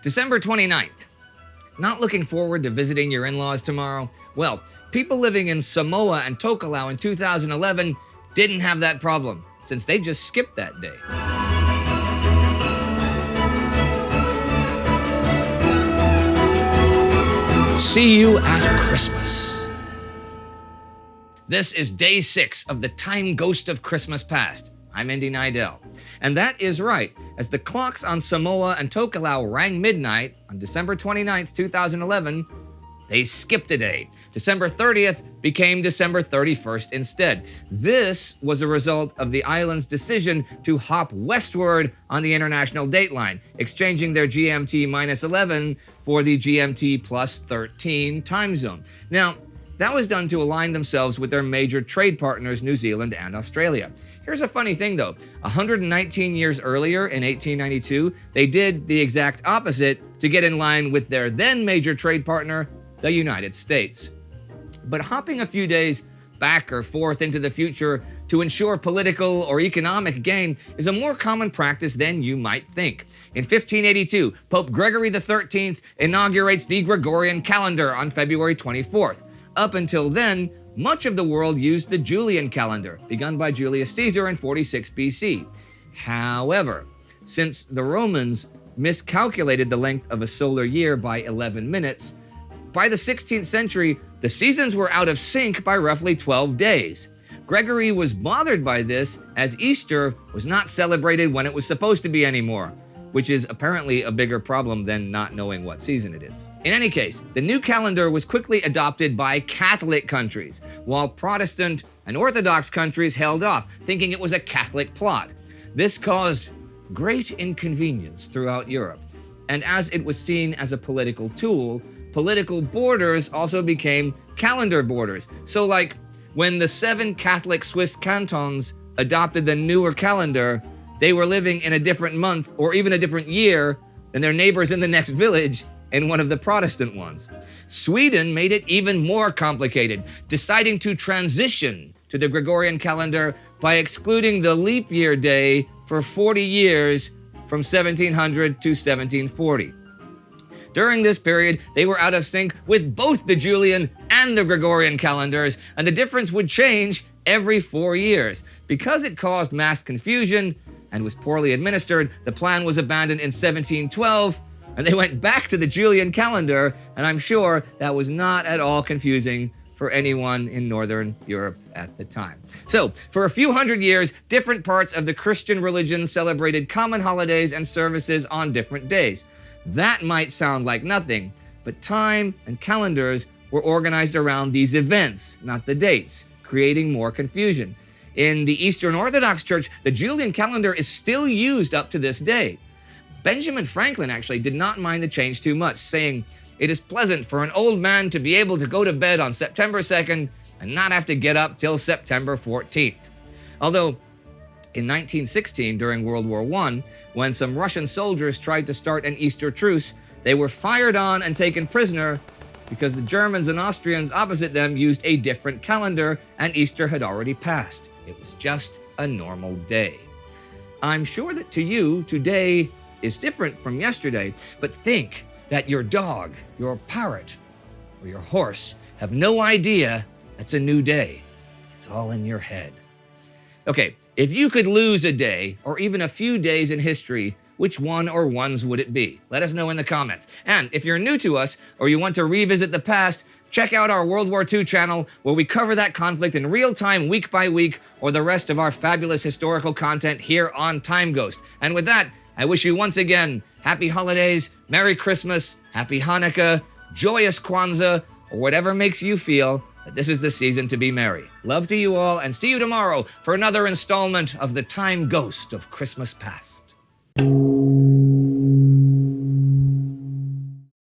December 29th. Not looking forward to visiting your in-laws tomorrow? Well, people living in Samoa and Tokelau in 2011 didn't have that problem, since they just skipped that day. See you at Christmas. This is day 6 of the TimeGhost of Christmas Past. I'm Indy Neidell. And that is right, as the clocks on Samoa and Tokelau rang midnight on December 29th, 2011, they skipped a day. December 30th became December 31st instead. This was a result of the island's decision to hop westward on the international dateline, exchanging their GMT -11 for the GMT +13 time zone. Now, that was done to align themselves with their major trade partners, New Zealand and Australia. Here's a funny thing though, 119 years earlier in 1892, they did the exact opposite to get in line with their then major trade partner, the United States. But hopping a few days back or forth into the future to ensure political or economic gain is a more common practice than you might think. In 1582, Pope Gregory XIII inaugurates the Gregorian calendar on February 24th. Up until then, much of the world used the Julian calendar, begun by Julius Caesar in 46 BC. However, since the Romans miscalculated the length of a solar year by 11 minutes, by the 16th century, the seasons were out of sync by roughly 12 days. Gregory was bothered by this, as Easter was not celebrated when it was supposed to be anymore, which is apparently a bigger problem than not knowing what season it is. In any case, the new calendar was quickly adopted by Catholic countries, while Protestant and Orthodox countries held off, thinking it was a Catholic plot. This caused great inconvenience throughout Europe, and as it was seen as a political tool, political borders also became calendar borders. So like, when the 7 Catholic Swiss cantons adopted the newer calendar, they were living in a different month or even a different year than their neighbors in the next village in one of the Protestant ones. Sweden made it even more complicated, deciding to transition to the Gregorian calendar by excluding the leap year day for 40 years from 1700 to 1740. During this period, they were out of sync with both the Julian and the Gregorian calendars, and the difference would change every 4 years. Because it caused mass confusion and was poorly administered, the plan was abandoned in 1712, and they went back to the Julian calendar, and I'm sure that was not at all confusing for anyone in Northern Europe at the time. So, for a few hundred years, different parts of the Christian religion celebrated common holidays and services on different days. That might sound like nothing, but time and calendars were organized around these events, not the dates, creating more confusion. In the Eastern Orthodox Church, the Julian calendar is still used up to this day. Benjamin Franklin actually did not mind the change too much, saying, "It is pleasant for an old man to be able to go to bed on September 2nd and not have to get up till September 14th. Although, in 1916, during World War I, when some Russian soldiers tried to start an Easter truce, they were fired on and taken prisoner because the Germans and Austrians opposite them used a different calendar and Easter had already passed. It was just a normal day." I'm sure that to you, today is different from yesterday, but think that your dog, your parrot, or your horse have no idea it's a new day. It's all in your head. Okay, if you could lose a day, or even a few days in history, which one or ones would it be? Let us know in the comments. And if you're new to us, or you want to revisit the past, check out our World War II channel, where we cover that conflict in real time, week by week, or the rest of our fabulous historical content here on TimeGhost. And with that, I wish you once again, happy holidays, Merry Christmas, Happy Hanukkah, joyous Kwanzaa, or whatever makes you feel that this is the season to be merry. Love to you all, and see you tomorrow for another installment of the TimeGhost of Christmas Past.